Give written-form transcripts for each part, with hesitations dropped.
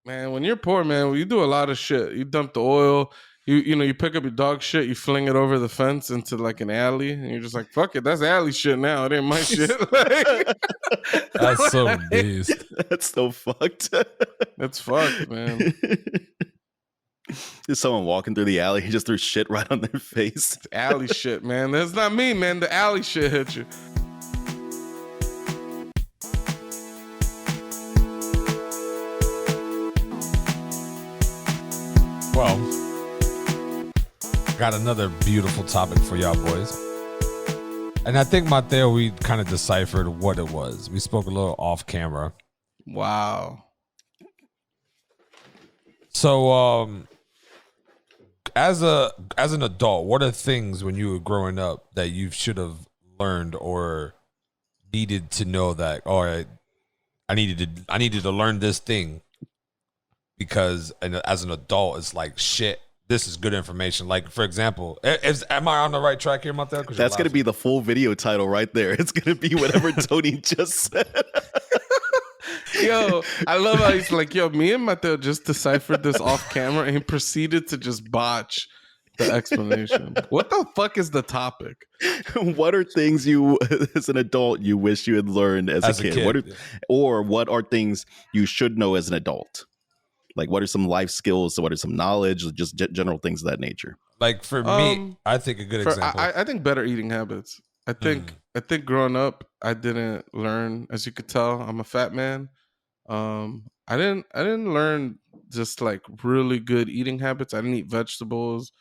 Man, when you're poor, man, you do a lot of shit. You dump the oil. You pick up your dog shit. You fling it over the fence into like an alley, and you're just like, fuck it, that's alley shit now. It ain't my shit. That's so beast. That's so fucked. That's fucked, man. There's someone walking through the alley. He just threw shit right on their face. It's alley shit, man. That's not me, man. The alley shit hit you. Well, got another beautiful topic for y'all boys. And I think, Mateo, we kind of deciphered what it was. We spoke a little off camera. Wow. So, as an adult, what are things when you were growing up that you should have learned or needed to know that, all right, I needed to learn this thing because as an adult, it's like, shit, this is good information. Like, for example, am I on the right track here, Mateo? That's going to be the full video title right there. It's going to be whatever Tony just said. Yo, I love how he's like, yo, me and Mateo just deciphered this off camera and he proceeded to just botch the explanation. What the fuck is the topic? What are things you, as an adult, you wish you had learned as a kid? What are things you should know as an adult? Like, what are some life skills? What are some knowledge? Just general things of that nature. Like, for me, I think a good example. I think better eating habits. I think growing up, I didn't learn, as you could tell, I'm a fat man. I didn't learn just like really good eating habits. I didn't eat vegetables.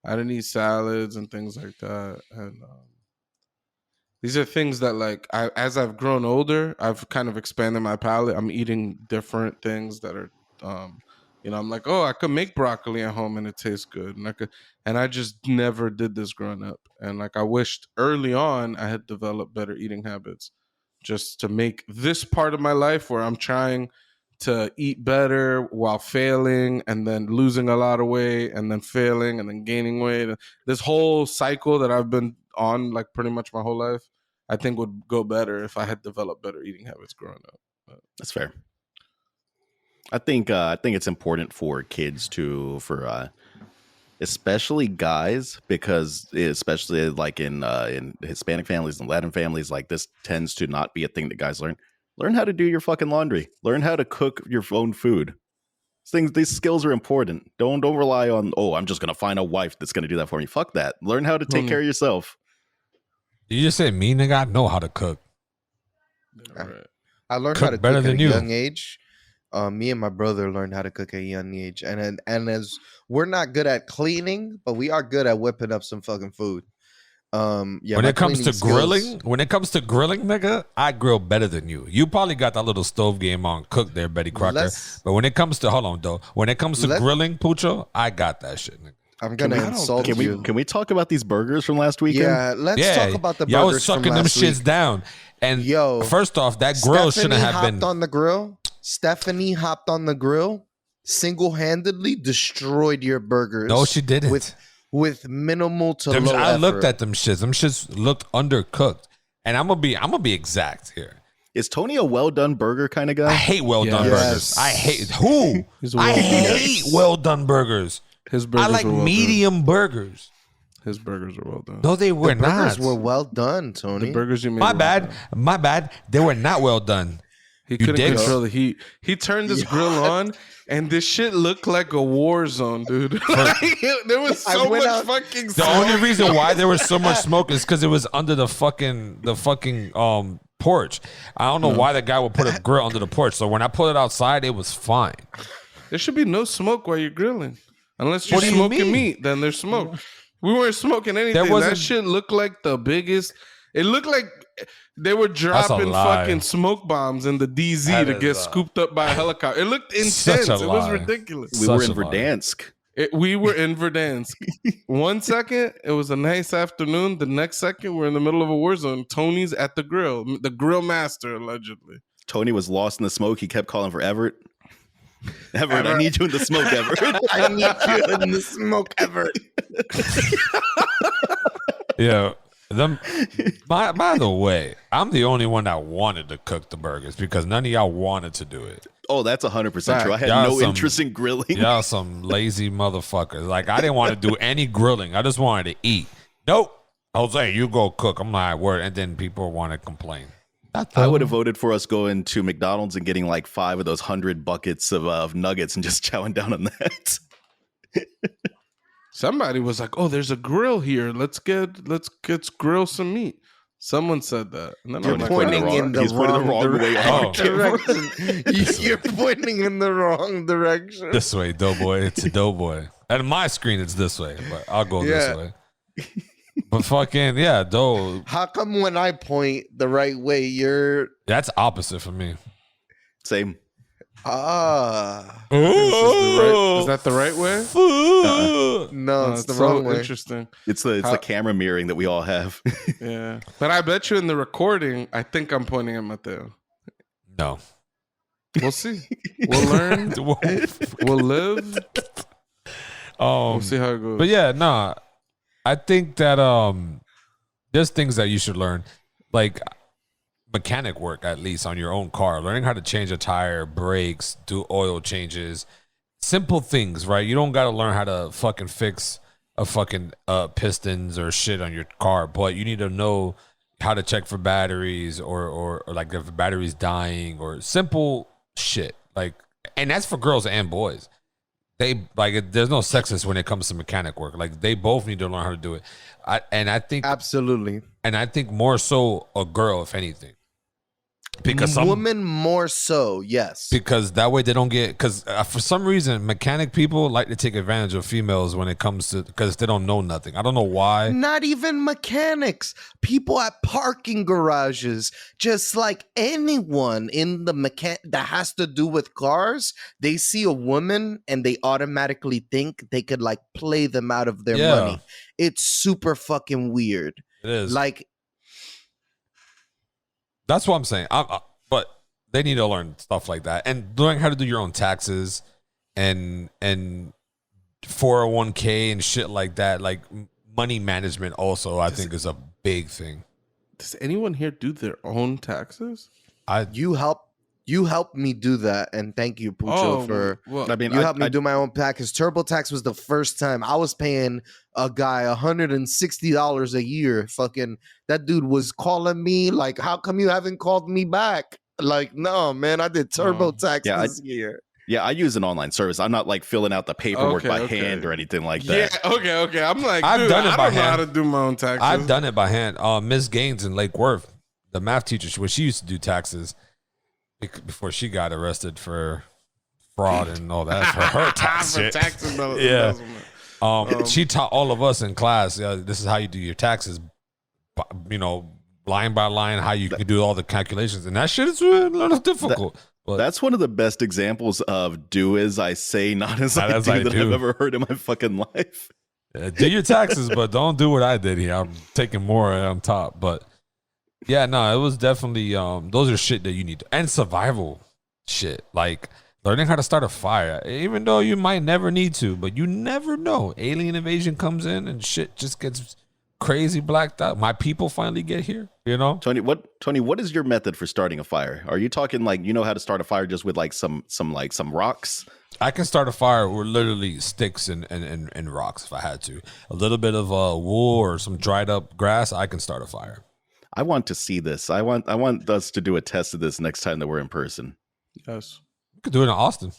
I didn't eat salads and things like that. And these are things that, like, as I've grown older, I've kind of expanded my palate. I'm eating different things that are, I'm like, oh, I could make broccoli at home and it tastes good, and I just never did this growing up. And like, I wished early on I had developed better eating habits, just to make this part of my life where I'm trying to eat better while failing and then losing a lot of weight and then failing and then gaining weight. This whole cycle that I've been on like pretty much my whole life, I think would go better if I had developed better eating habits growing up. That's fair. I think it's important for kids especially guys, because especially like in Hispanic families and Latin families, like this tends to not be a thing that guys learn. Learn how to do your fucking laundry. Learn how to cook your own food. These skills are important. Don't rely on, I'm just gonna find a wife that's gonna do that for me. Fuck that. Learn how to take care of yourself. You just said me, nigga. I know how to cook. I learned how to cook at a young age. Me and my brother learned how to cook at a young age, and as we're not good at cleaning, but we are good at whipping up some fucking food. When it comes to grilling, nigga, I grill better than you. You probably got that little stove game on cook there, Betty Crocker. But when it comes to grilling, Pucho, I got that shit, nigga. I'm gonna insult you. Can we talk about these burgers from last weekend? Yeah, let's talk about the burgers. Y'all was sucking them shits down. And first off, that grill shouldn't have been on the grill. Stephanie hopped on the grill, single-handedly destroyed your burgers. No, she didn't. With minimal to low effort. I looked at them shits. Them shits looked undercooked. And I'm gonna be exact here. Is Tony a well done burger kind of guy? I hate well done burgers. I hate well done burgers. His burgers I like medium burgers. His burgers are well done. No, they were not. Burgers were well done, Tony. The burgers you made. My bad. They were not well done. He couldn't control the heat. He turned this grill on, and this shit looked like a war zone, dude. There was so much fucking smoke. The only reason why there was so much smoke is because it was under the fucking porch. I don't know why the guy would put a grill under the porch. So when I put it outside, it was fine. There should be no smoke while you're grilling, unless you're smoking meat. Then there's smoke. We weren't smoking anything. That shit looked like the biggest. It looked like they were dropping fucking smoke bombs in the DZ to get scooped up by a helicopter. It looked intense. It was ridiculous. We were in Verdansk. We were in Verdansk. 1 second, it was a nice afternoon. The next second, we're in the middle of a war zone. Tony's at the grill master, allegedly. Tony was lost in the smoke. He kept calling for Everett. Everett, I need you in the smoke, Everett. I need you in the smoke, Everett. Yeah. By the way, I'm the only one that wanted to cook the burgers because none of y'all wanted to do it. Oh, that's 100% true. I had Y'all no some- interest in grilling. Y'all some lazy motherfuckers. Like, I didn't want to do any grilling. I just wanted to eat. Nope. Jose, you go cook. I'm like, word. And then people want to complain. I would have voted for us going to McDonald's and getting like 5 of those 100 buckets of nuggets and just chowing down on that. Somebody was like, "Oh, there's a grill here. Let's grill some meat." Someone said that, and then You're I'm like, pointing "Oh, in the He's pointing the wrong wrong way Oh. direction. You're pointing in the wrong direction. This way, Doughboy. It's a Doughboy. And my screen, it's this way, but I'll go Yeah. this way. But fucking, yeah, Dough. How come when I point the right way, you're That's opposite for me. Same. Is that the right way? No, it's the so wrong way. interesting. It's the How- camera mirroring that we all have. Yeah, but I bet you in the recording, I think I'm pointing at Mateo. No. We'll see. We'll learn. We'll live. We'll see how it goes. But yeah, nah. I think that there's things that you should learn, like mechanic work at least on your own car. Learning how to change a tire, brakes, do oil changes, simple things, right? You don't got to learn how to fucking fix a fucking pistons or shit on your car, but you need to know how to check for batteries or like if the battery's dying or simple shit. Like, and that's for girls and boys. They like there's no sexist when it comes to mechanic work. Like they both need to learn how to do it. I think Absolutely. more so a girl, if anything, because some Women more so, yes. because that way they don't get because for some reason mechanic people like to take advantage of females when it comes to because they don't know nothing. I don't know why. Not even mechanics. People at parking garages, just like anyone in the that has to do with cars, they see a woman and they automatically think they could like play them out of their Yeah. money. It's super fucking weird. It is Like, that's what I'm saying. But they need to learn stuff like that and learning how to do your own taxes and 401k and shit like that. Like money management also, I think is a big thing. Does anyone here do their own taxes? you helped me do that, and thank you, Pucho, for well, I mean, you I- helped me I- do my own package. TurboTax was the first time I was paying a guy $160 a year. Fucking that dude was calling me like, "How come you haven't called me back?" Like, no, man, I did TurboTax Yeah, this year. Yeah, I use an online service. I'm not like filling out the paperwork Okay, by okay. hand or anything like yeah, that. okay. I'm like, I've dude, done it I by don't know how hand. to do my own taxes. I've done it by hand. Miss Gaines in Lake Worth, the math teacher, when she used to do taxes before she got arrested for fraud and all that for her tax For shit. tax Yeah. embezzlement. She taught all of us in class. This is how you do your taxes. Line by line, how you can do all the calculations, and that shit is a little difficult. But That's one of the best examples of do as I say, not as Not I as do I that do. I've ever heard in my fucking life. do your taxes, but don't do what I did here. I'm taking more on top. But yeah, no, it was definitely those are shit that you need and survival shit. Like learning how to start a fire, even though you might never need to, but you never know. Alien invasion comes in and shit just gets crazy blacked out. My people finally get here, you know? Tony, what is your method for starting a fire? Are you talking like you know how to start a fire just with like some rocks? I can start a fire with literally sticks and rocks if I had to. A little bit of wool or some dried up grass, I can start a fire. I want to see this. I want us to do a test of this next time that we're in person. Yes, You could do it in Austin.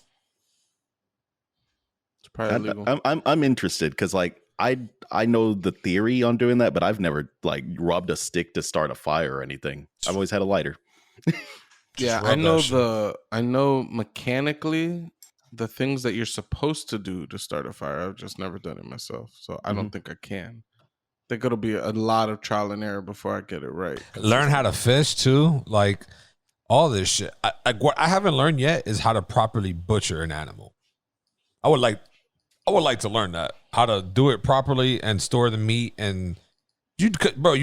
it's probably legal. I'm interested because like I know the theory on doing that, but I've never like rubbed a stick to start a fire or anything. I've always had a lighter. Yeah, rub I know that shit. I know mechanically the things that you're supposed to do to start a fire. I've just never done it myself, so I don't think I can. I think it'll be a lot of trial and error before I get it right. Learn how to fish too, like all this shit. What I haven't learned yet is how to properly butcher an animal. I would like to learn that, how to do it properly and store the meat. And you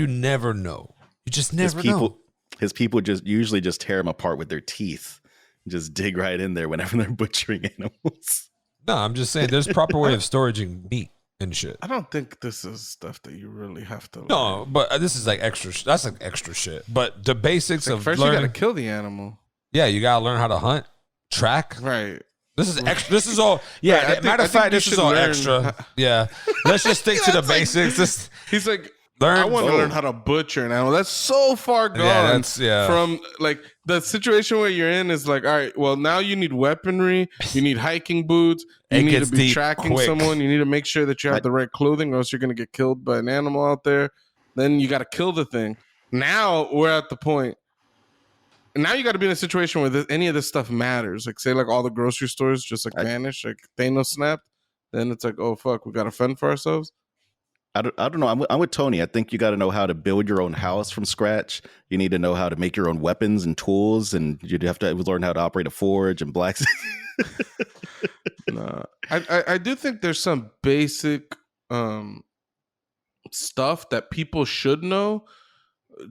never know. You just never know. His people just usually just tear them apart with their teeth. Just dig right in there whenever they're butchering animals. No, I'm just saying there's proper way of storing meat. and shit. I don't think this is stuff that you really have to learn. No, but this is like extra. That's like extra shit. But the basics Like, of first learning, you gotta kill the animal. yeah, you gotta learn how to hunt, track. Right. This is extra. This is all. Yeah, Right, matter of fact, you this is should all learn extra. Yeah, let's just stick to the basics. This He's like, learn. I want to Oh. learn how to butcher an animal. That's so far gone. Yeah, that's From like the situation where you're in is like, all right, well now you need weaponry, you need hiking boots, you It need to gets be deep tracking quick. someone, you need to make sure that you have I- the right clothing, or else you're gonna get killed by an animal out there. Then you got to kill the thing. Now we're at the point. And now you got to be in a situation where any of this stuff matters. Like say, like all the grocery stores just like I- vanish, like Thanos snapped. Then it's like, oh fuck, we got to fend for ourselves. I don't know. I'm with Tony. I think you got to know how to build your own house from scratch. You need to know how to make your own weapons and tools, and you'd have to learn how to operate a forge and blacksmith. Nah, I do think there's some basic stuff that people should know.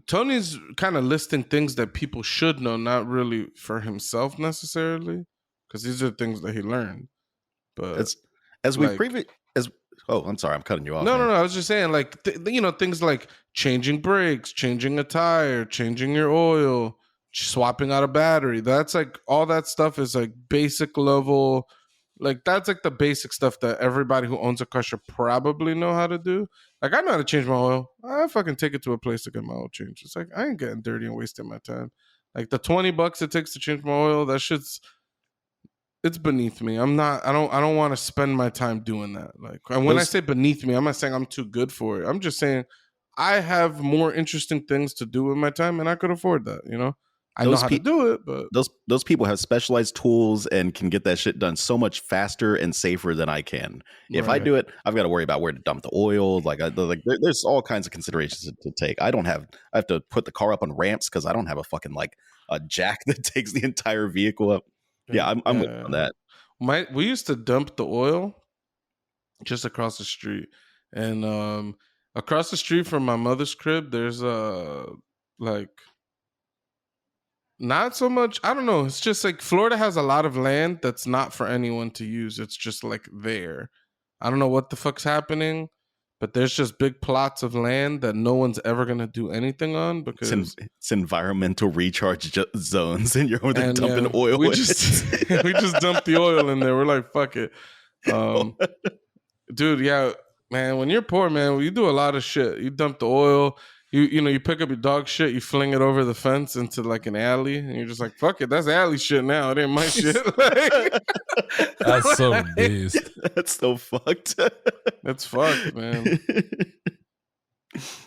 Tony's kind of listing things that people should know, not really for himself necessarily, because these are things that he learned. But as we like- I'm sorry, I'm cutting you off. no, man. I was just saying, like things like changing brakes, changing a tire, changing your oil, swapping out a battery. That's like all that stuff is like basic level. Like that's like the basic stuff that everybody who owns a car should probably know how to do. Like I know how to change my oil. I fucking take it to a place to get my oil changed. It's like I ain't getting dirty and wasting my time. Like the $20 it takes to change my oil, that shit's it's beneath me. I don't want to spend my time doing that. Like and when I Those- say beneath me, I'm not saying I'm too good for it. I'm just saying I have more interesting things to do with my time and I could afford that, you know? I know Those how to do it, but Those people have specialized tools and can get that shit done so much faster and safer than I can. If I Right. do it, I've got to worry about where to dump the oil. There's all kinds of considerations to take. I have to put the car up on ramps because I don't have a fucking like a jack that takes the entire vehicle up. Yeah, I'm with you on that. We used to dump the oil just across the street, and across the street from my mother's crib, there's like not so much. I don't know. It's just like Florida has a lot of land that's not for anyone to use. It's just like there. I don't know what the fuck's happening, but there's just big plots of land that no one's ever gonna do anything on because It's environmental recharge zones, and you're over there and, dumping yeah, oil. We in just it. we just dumped the oil in there. We're like, fuck it. Dude, yeah, man, when you're poor, man, you do a lot of shit. You dump the oil, you pick up your dog shit, you fling it over the fence into like an alley, and you're just like, fuck it, that's alley shit now. It ain't my shit. Like, That's so beast. That's so fucked. that's fucked, man.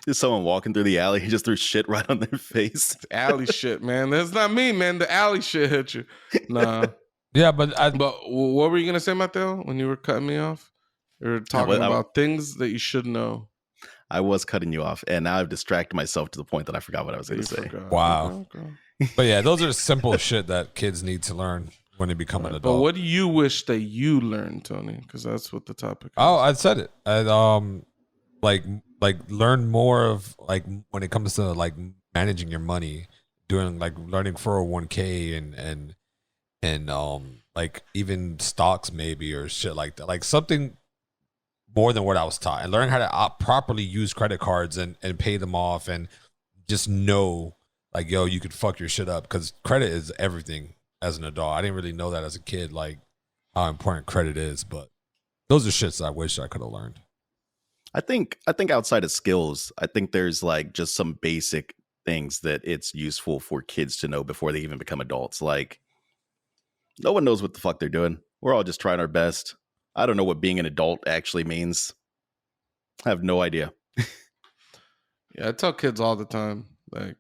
There's someone walking through the alley. He just threw shit right on their face. Alley shit, man. That's not me, man. The alley shit hit you. Nah. Yeah, but But what were you gonna say, Mateo, when you were cutting me off? You were talking I- about things that you should know. I was cutting you off, and now I've distracted myself to the point that I forgot what I was going You to say. forgot. Wow. Okay. but yeah, those are simple shit that kids need to learn when they become an But adult. what do you wish that you learned, Tony? Because that's what the topic is. Oh, I said it. Like learn more of like when it comes to like managing your money, doing like learning 401k and like even stocks maybe or shit like that. Like something more than what I was taught, and learn how to properly use credit cards and pay them off, and just know like, yo, you could fuck your shit up because credit is everything as an adult. I didn't really know that as a kid, like how important credit is, but those are shits I wish I could have learned. I think outside of skills, I think there's like just some basic things that it's useful for kids to know before they even become adults. Like no one knows what the fuck they're doing. We're all just trying our best. I don't know what being an adult actually means. I have no idea. Yeah, I tell kids all the time, like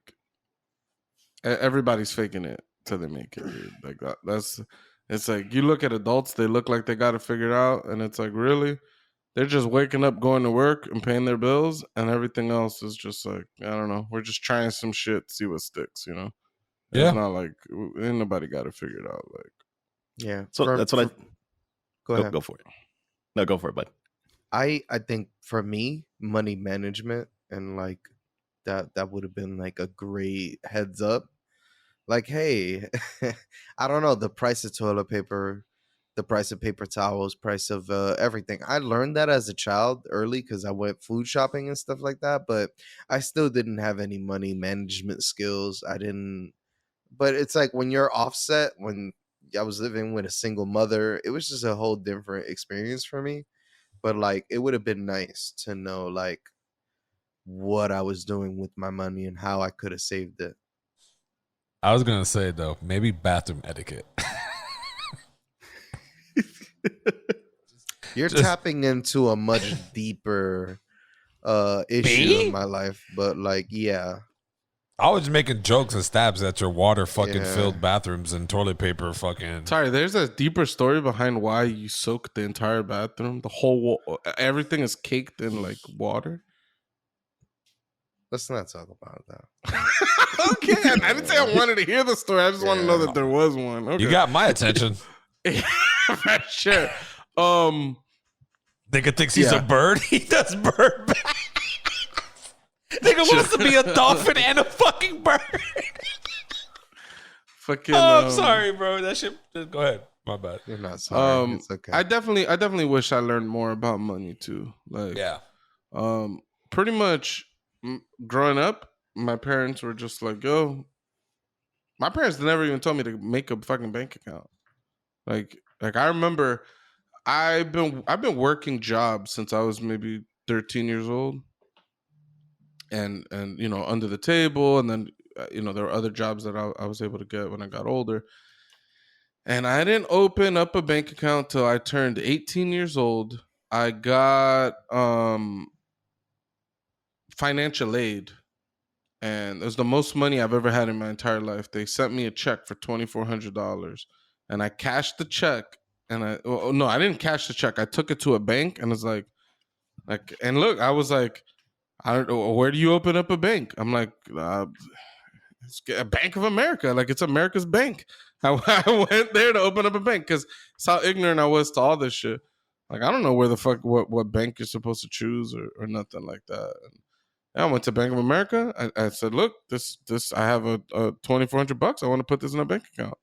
everybody's faking it till they make it. Dude. Like that's it's like you look at adults, they look like they got it figured out, and it's like really, they're just waking up, going to work, and paying their bills, and everything else is just like I don't know. We're just trying some shit, see what sticks, you know. Yeah. It's not like ain't nobody got it figured out. Like Yeah. So that's what go ahead. go for it. No, go for it, bud. I think for me, money management and like that would have been like a great heads up. Like, hey, I don't know, the price of toilet paper, the price of paper towels, price of everything. I learned that as a child early because I went food shopping and stuff like that, but I still didn't have any money management skills. I didn't, but it's like when you're offset, when I was living with a single mother, it was just a whole different experience for me. But like, it would have been nice to know like what I was doing with my money and how I could have saved it. I was gonna say though, maybe bathroom etiquette. You're Just- tapping into a much deeper issue Me? in my life, but like, yeah. I was making jokes and stabs at your water fucking Yeah. filled bathrooms and toilet paper fucking. Sorry, there's a deeper story behind why you soak the entire bathroom. The whole everything is caked in like water. Let's not talk about that. Okay, I didn't say I wanted to hear the story. I just want to know that there was one. Okay. You got my attention. For sure. Nigga thinks he's Yeah. a bird. He does bird bath. Nigga wants to be a dolphin and a fucking bird. Fucking. Oh, I'm sorry, bro. That shit. Just go ahead. My bad. You're not sorry. It's okay. I definitely wish I learned more about money too. Like, Yeah. pretty much growing up, my parents were just like, "Yo." My parents never even told me to make a fucking bank account. Like I remember, I've been working jobs since I was maybe 13 years old, and you know, under the table, and then you know, there were other jobs that I was able to get when I got older. And I didn't open up a bank account till I turned 18 years old. I got financial aid, and it was the most money I've ever had in my entire life. They sent me a check for $2,400, and I cashed the check. And no, I didn't cash the check. I took it to a bank, and it's like, and look, I was like, I don't know, where do you open up a bank? I'm like, it's a Bank of America. Like, it's America's bank. I went there to open up a bank because it's how ignorant I was to all this shit. Like, I don't know where the fuck what bank you're supposed to choose or nothing like that. And I went to Bank of America. I said, look, this I have a $2,400. I want to put this in a bank account.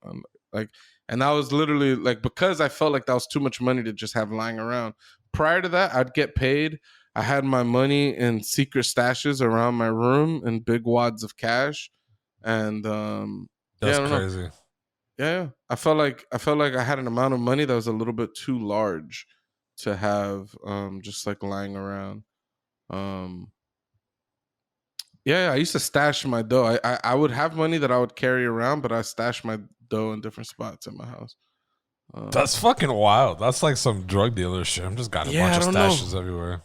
And that was literally like, because I felt like that was too much money to just have lying around. Prior to that, I'd get paid. I had my money in secret stashes around my room in big wads of cash. And That's I don't know. crazy. Yeah, I felt like I had an amount of money that was a little bit too large to have just like lying around. Yeah, I used to stash my dough. I would have money that I would carry around, but I stashed my dough in different spots in my house. That's fucking wild. That's like some drug dealer shit. I'm just got a Yeah, bunch I of don't know. stashes everywhere.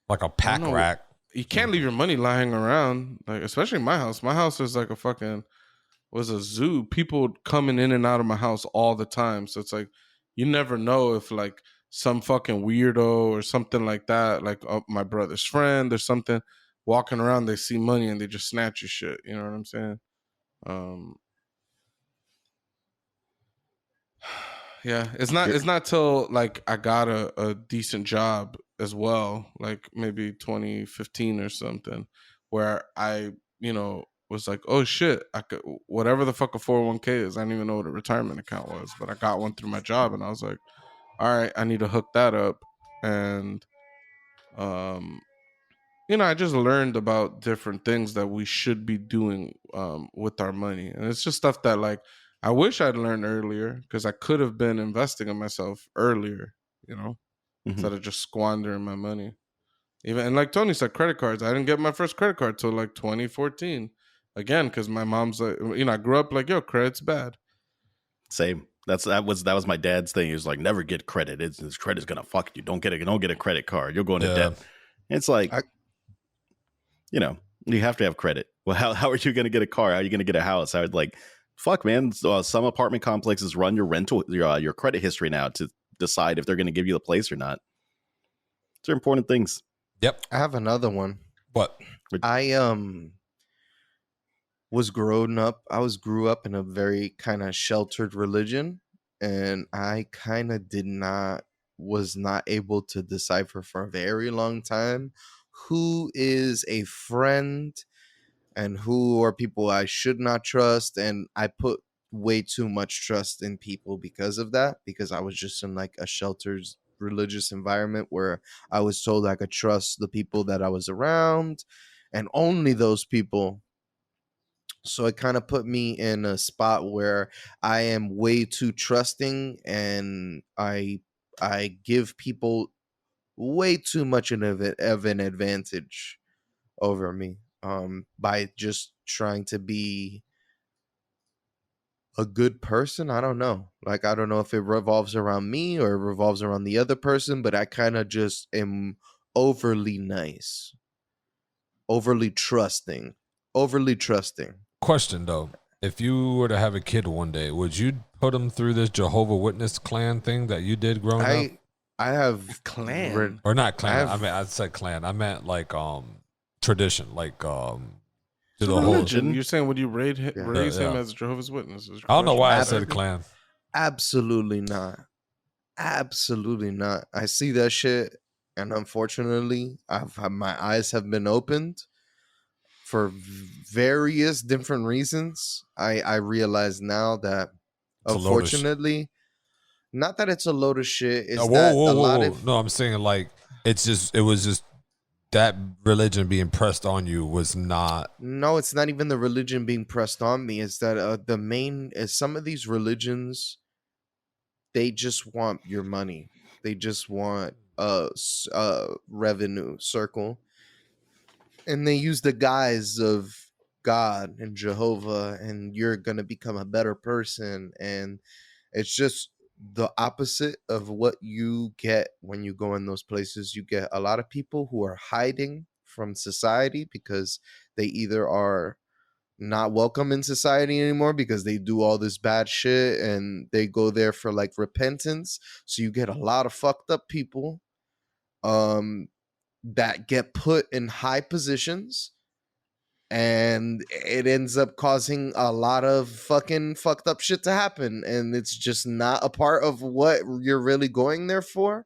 Like a pack know. rack. You can't leave your money lying around, like especially in my house. My house is like was a zoo. People coming in and out of my house all the time. So it's like you never know if like some fucking weirdo or something like that, like my brother's friend or something, walking around, they see money and they just snatch your shit. You know what I'm saying? Yeah, it's not till like I got a decent job as well, like maybe 2015 or something, where I, you know, was like, oh shit, I could, whatever the fuck a 401k is, I didn't even know what a retirement account was, but I got one through my job, and I was like, all right, I need to hook that up. And you know, I just learned about different things that we should be doing with our money, and it's just stuff that like I wish I'd learned earlier, because I could have been investing in myself earlier, you know, instead of just squandering my money. Even, and like Tony said, credit cards. I didn't get my first credit card till like 2014. Again, because my mom's like, you know, I grew up like, yo, credit's bad. Same. That was my dad's thing. He was like, never get credit. This credit's gonna fuck you. Don't get a credit card. You'll go into debt. It's like, you know, you have to have credit. Well, how are you gonna get a car? How are you gonna get a house? I would like, fuck, man. Some apartment complexes run your rental, your credit history now to decide if they're gonna give you the place or not. These are important things. Yep. I have another one. What? I grew up in a very kind of sheltered religion, and I kind of was not able to decipher for a very long time who is a friend and who are people I should not trust. And I put way too much trust in people because of that, because I was just in like a sheltered religious environment where I was told I could trust the people that I was around and only those people. So it kind of put me in a spot where I am way too trusting, and I give people way too much of an advantage over me, by just trying to be a good person. I don't know. Like, I don't know if it revolves around me or it revolves around the other person, but I kind of just am overly nice, overly trusting, overly trusting. Question though, if you were to have a kid one day, would you put him through this Jehovah Witness clan thing that you did growing up? I have Clan. Or not clan? I I said clan. I meant like tradition, like to It's the a whole. religion. You're saying, would you Yeah. raise him Yeah. as a Jehovah's Witness? Is your I don't know question. why I Absolutely. said clan. Absolutely not. Absolutely not. I see that shit, and unfortunately, my eyes have been opened for various different reasons. I realize now that, It's a load of unfortunately, not that it's a load of shit, is whoa, that whoa, a whoa, lot whoa! of No, I'm saying like it was just that religion being pressed on you was not. no, it's not even the religion being pressed on me. Is that the main is some of these religions, they just want your money. They just want revenue circle, and they use the guise of God and Jehovah, and you're gonna become a better person, and it's just the opposite of what you get when you go in those places. You get a lot of people who are hiding from society because they either are not welcome in society anymore because they do all this bad shit, and they go there for like repentance. So you get a lot of fucked up people um that get put in high positions, and it ends up causing a lot of fucking fucked up shit to happen, and it's just not a part of what you're really going there for.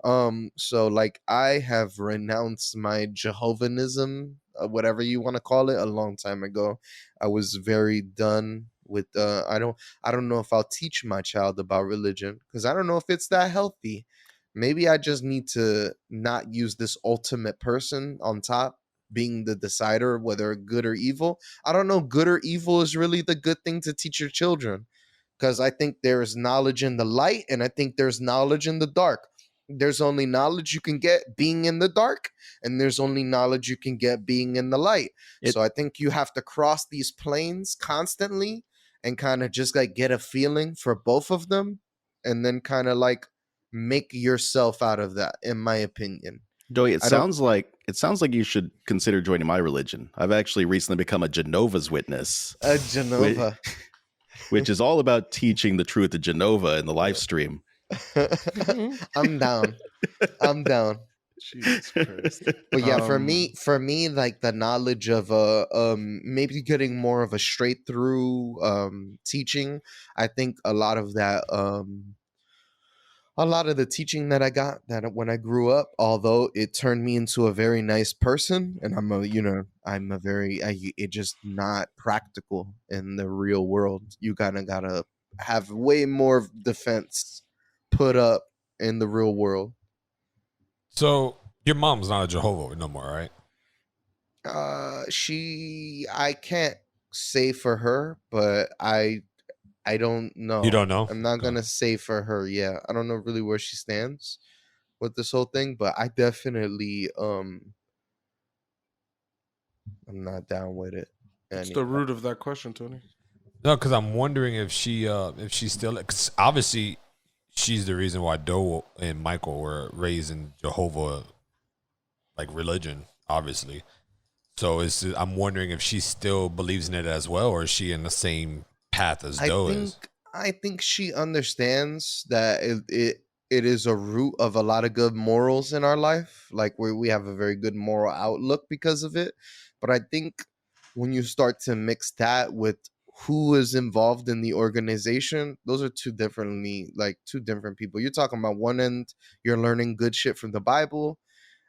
So like, I have renounced my Jehovanism, whatever you want to call it, a long time ago. I was very done with I don't know if I'll teach my child about religion, because I don't know if it's that healthy. Maybe I just need to not use this ultimate person on top being the decider whether good or evil. I don't know, good or evil is really the good thing to teach your children, because I think there's knowledge in the light, and I think there's knowledge in the dark. There's only knowledge you can get being in the dark, and there's only knowledge you can get being in the light. It- So I think you have to cross these planes constantly and kind of just like get a feeling for both of them, and then kind of like make yourself out of that, in my opinion. Joey, I don't it sounds like you should consider joining my religion. I've actually recently become a Jehovah's Witness, Genova. which is all about teaching the truth of Jehovah in the live stream. I'm down. I'm down. Jesus Christ. But yeah, for me, like the knowledge of maybe getting more of a straight through teaching. I think a lot of the teaching that I got that when I grew up, although it turned me into a very nice person, and it just not practical in the real world. You kind of gotta have way more defense put up in the real world. So your mom's not a Jehovah no more, right? I can't say for her, but I don't know. You don't know? I'm not Okay. gonna say for her. Yeah, I don't know really where she stands with this whole thing, but I definitely I'm not down with it. What's the root of that question, Tony? No, because I'm wondering if she's still, because obviously she's the reason why Doe and Michael were raised in Jehovah like religion, obviously. So I'm wondering if she still believes in it as well, or is she in the same path as Doe is? I think she understands that it is a root of a lot of good morals in our life. Like we have a very good moral outlook because of it. But I think when you start to mix that with who is involved in the organization, those are two different people. You're talking about one end, you're learning good shit from the Bible,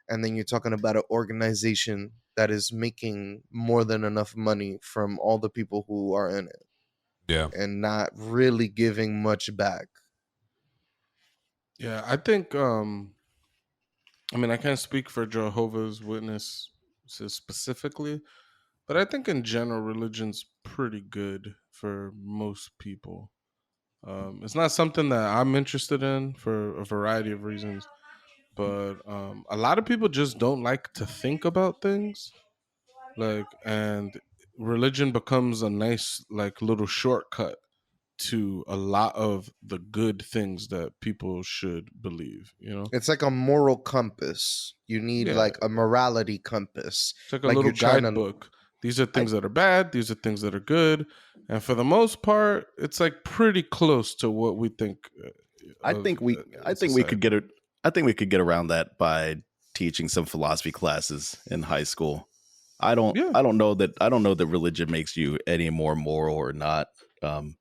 and then you're talking about an organization that is making more than enough money from all the people who are in it. Yeah. and not really giving much back. Yeah, I think I mean I can't speak for Jehovah's Witnesses specifically, but I think in general religion's pretty good for most people. It's not something that I'm interested in for a variety of reasons, but a lot of people just don't like to think about things, like, and religion becomes a nice like little shortcut to a lot of the good things that people should believe, you know? It's like a moral compass. You need Yeah, like a morality compass. it's like a Like little you're trying to. guidebook. These are I things that are bad, these are things that are good, and for the most part, it's like pretty close to what we think I of think we I in think we society. could get it. I think we could get around that by teaching some philosophy classes in high school. Yeah, I don't know that religion makes you any more moral or not. Um,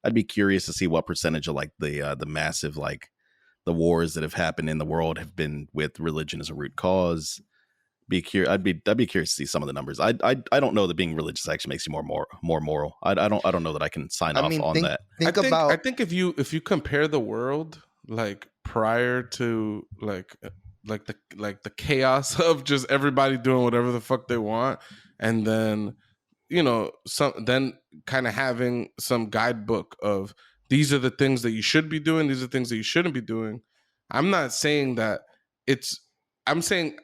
I'd be curious to see what percentage of like the massive like the wars that have happened in the world have been with religion as a root cause. I'd be curious to see some of the numbers. I don't know that being religious actually makes you more moral. I don't know that I can sign I off mean, on think that. think I about. think if you compare the world like prior to like the chaos of just everybody doing whatever the fuck they want, and then some then kind of having some guidebook of these are the things that you should be doing, these are things that you shouldn't be doing. I'm not saying that it's I'm saying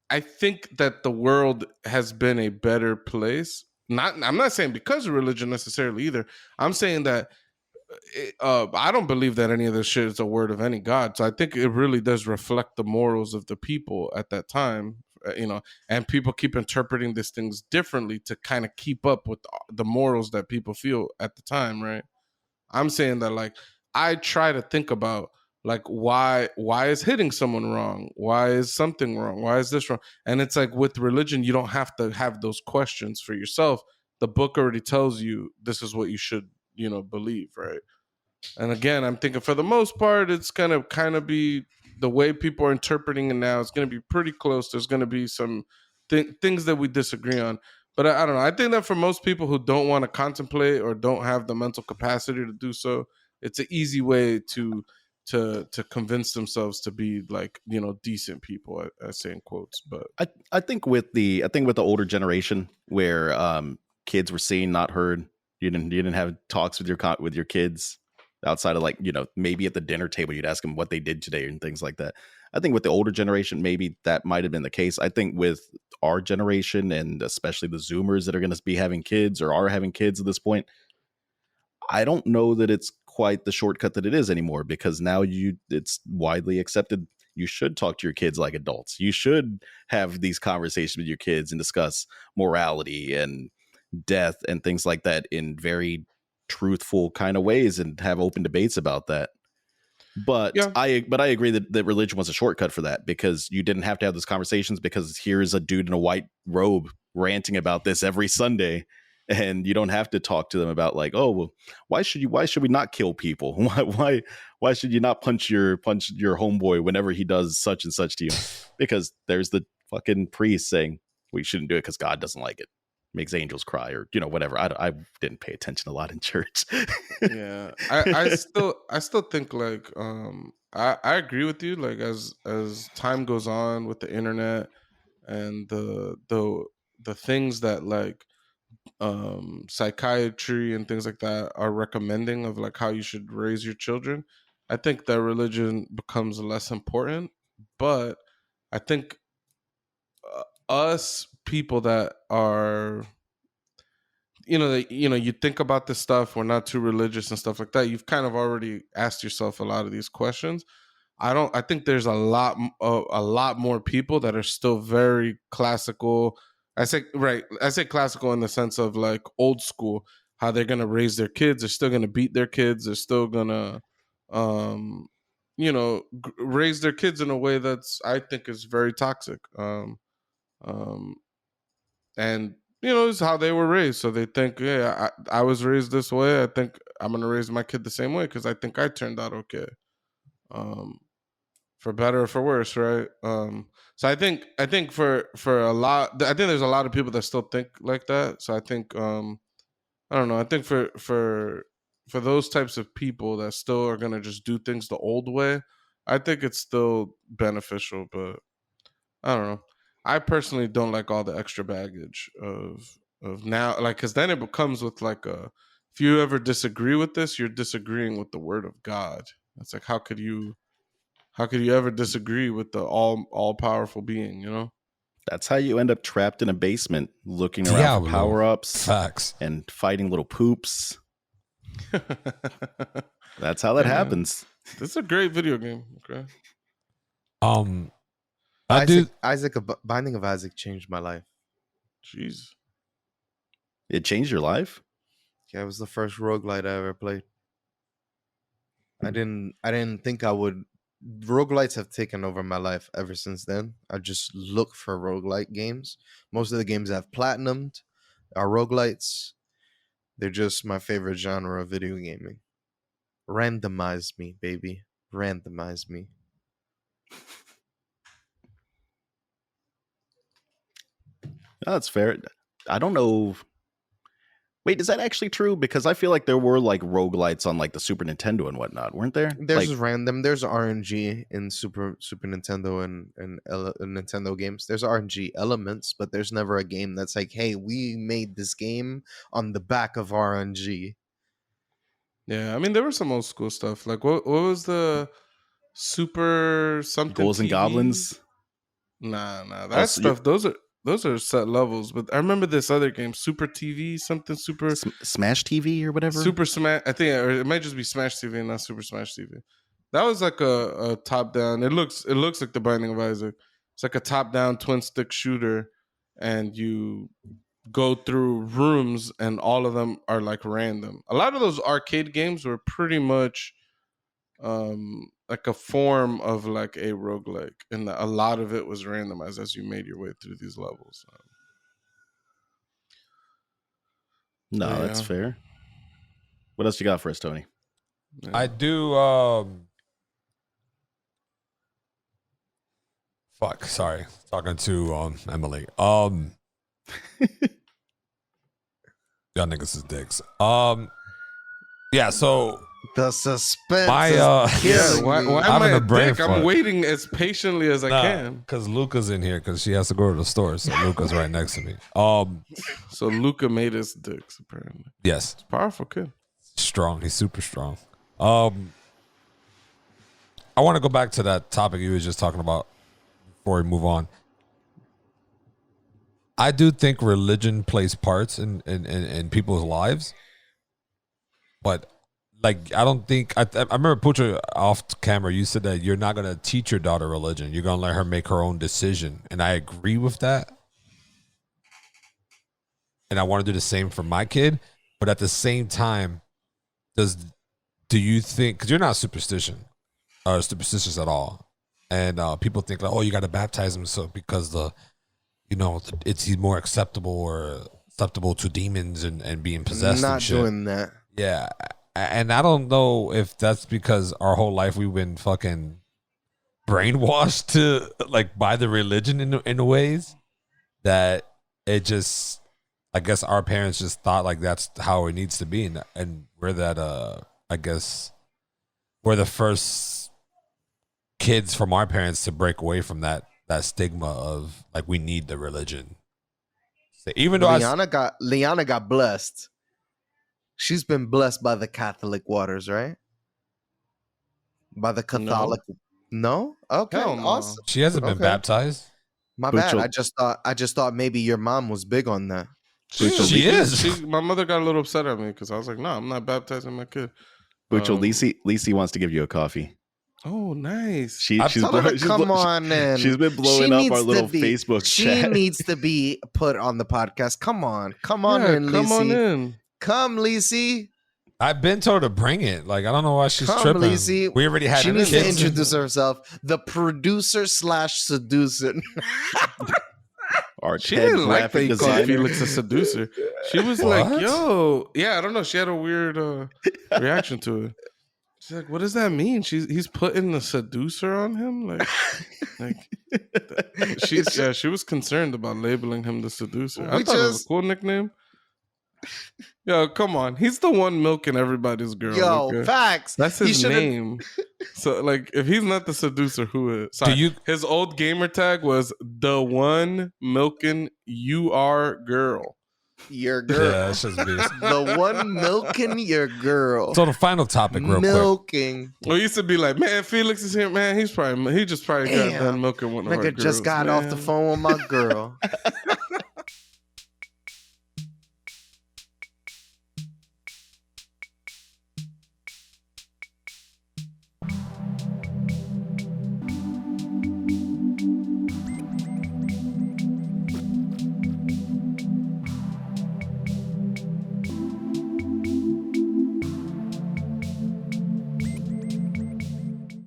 I think that the world has been a better place. I'm not saying because of religion necessarily either. I'm saying that I don't believe that any of this shit is a word of any god. So I think it really does reflect the morals of the people at that time, and people keep interpreting these things differently to kind of keep up with the morals that people feel at the time, right? I'm saying that like I try to think about like why is hitting someone wrong? Why is something wrong? Why is this wrong? And it's like with religion, you don't have to have those questions for yourself. The book already tells you this is what you should, believe, right? And again, I'm thinking for the most part, it's gonna kind of be the way people are interpreting it now. It's gonna be pretty close. There's gonna be some things that we disagree on, but I don't know. I think that for most people who don't want to contemplate or don't have the mental capacity to do so, it's an easy way to convince themselves to be like decent people. I say in quotes, but I think with the older generation where kids were seen not heard. You didn't have talks with your kids outside of like maybe at the dinner table you'd ask them what they did today and things like that. I think with the older generation maybe that might have been the case. I think with our generation and especially the Zoomers that are going to be having kids or are having kids at this point, I don't know that it's quite the shortcut that it is anymore because now it's widely accepted you should talk to your kids like adults. You should have these conversations with your kids and discuss morality and death and things like that in very truthful kind of ways and have open debates about that. But yeah, I agree that religion was a shortcut for that because you didn't have to have those conversations because here's a dude in a white robe ranting about this every Sunday, and you don't have to talk to them about like, oh well, why should we not kill people? Why should you not punch your homeboy whenever he does such and such to you? Because there's the fucking priest saying we shouldn't do it because God doesn't like it. Makes angels cry or whatever. I didn't pay attention a lot in church. yeah. I still think like I agree with you. Like as time goes on with the internet and the things that like psychiatry and things like that are recommending of like how you should raise your children, I think that religion becomes less important. But I think us people that are you think about this stuff, we're not too religious and stuff like that, you've kind of already asked yourself a lot of these questions. I think there's a lot more people that are still very classical. I say classical in the sense of like old school, how they're going to raise their kids. They're still going to beat their kids. They're still going to raise their kids in a way that's I think is very toxic. Um and it's how they were raised, so they think, yeah, I was raised this way, I think I'm gonna raise my kid the same way because I think I turned out okay, um for better or for worse, right? So I think for a lot, I think there's a lot of people that still think like that. So I think I don't know, I think for for those types of people that still are gonna just do things the old way, I think it's still beneficial. But I don't know. I personally don't like all the extra baggage of now, like, because then it becomes with like a. If you ever disagree with this, you're disagreeing with the word of God. It's like how could you ever disagree with the all powerful being? You know. That's how you end up trapped in a basement, looking around Diablo. for power ups Facts. and fighting little poops. That's how that Yeah. happens. This is a great video game. Okay. I do. Binding of Isaac changed my life. Jeez. It changed your life. Yeah, it was the first roguelite I ever played. I didn't think I would. Roguelites have taken over my life ever since then. I just look for roguelite games. Most of the games I've platinumed are roguelites. They're just my favorite genre of video gaming. Randomize me, baby. Randomize me. Oh, that's fair. I don't know. Wait, is that actually true? Because I feel like there were like roguelites on like the Super Nintendo and whatnot, weren't there? There's Like, just random. There's RNG in Super Nintendo and Nintendo games. There's RNG elements, but there's never a game that's like, hey, we made this game on the back of RNG. Yeah, I mean there was some old school stuff. Like what was the Super something Ghouls and TV? Goblins. Nah, that Oh, so stuff. Those are set levels. But I remember this other game, Super TV, something Super Smash TV or whatever. Super Smash. I think, or it might just be Smash TV and not Super Smash TV. That was like a top down. It looks like The Binding of Isaac. It's like a top down twin stick shooter, and you go through rooms, and all of them are like random. A lot of those arcade games were pretty much like a form of like a roguelike, and a lot of it was randomized as you made your way through these levels. No, Yeah. that's fair. What else you got for us, Tony? Yeah. I do. Fuck. Sorry. Talking to Emily. Y'all niggas is dicks. Yeah. So The suspense. my is Yeah, killing why me. am Having I a a brain dick? I'm fart. waiting as patiently as I can. because Luca's in here because she has to go to the store, so Luca's right next to me. So Luca made us dicks, apparently. Yes, Powerful kid. strong. He's super strong. I want to go back to that topic you were just talking about before we move on. I do think religion plays parts in people's lives, but like I don't think I remember Pucha off camera. You said that you're not gonna teach your daughter religion. You're gonna let her make her own decision, and I agree with that. And I want to do the same for my kid, but at the same time, do you think, because you're not superstitious at all, and people think like, oh, you got to baptize him so because he's more acceptable to demons and being possessed. Not and shit. doing that. Yeah, and I don't know if that's because our whole life we've been fucking brainwashed to like by the religion in ways that it just, I guess our parents just thought like that's how it needs to be, and we're that I guess we're the first kids from our parents to break away from that stigma of like we need the religion. So even though Liana got blessed. She's been blessed by the Catholic waters, right? By the Catholic. No? Okay. Hell no. Awesome. she hasn't been Okay. baptized. My But bad. you'll- I just thought maybe your mom was big on that. She is. My mother got a little upset at me because I was like, no, I'm not baptizing my kid. Bucho, Lisi wants to give you a coffee. Oh, nice. She's Tell her to come on in. She's been blowing She up needs our to little be- Facebook She chat. needs to be put on the podcast. Come on in, Come Lisi. on in. Come, Lisi. I've been told to bring it. Like I don't know why she's Come, tripping. Lacey. We already had She needs to kids. introduce herself. The producer / seducer. Our She TED didn't like that graphic you called designer. Felix a seducer. She was What? like, yo. Yeah, I don't know. She had a weird reaction to it. She's like, what does that mean? He's putting the seducer on him? Like she was concerned about labeling him the seducer. I We thought it was a just- cool nickname. Yo, come on. He's the one milking everybody's girl. Yo, okay? facts. That's He his should've- name. So, like, if he's not the seducer, who is? Sorry. His old gamer tag was the one milking girl. Your girl. Yeah, that's just beast. The one milking your girl. So the final topic, real quick. Milking. Well, used to be like, man, Felix is here, man. He just probably got Damn. done milking one of our Nigga just girls, got man. off the phone with my girl.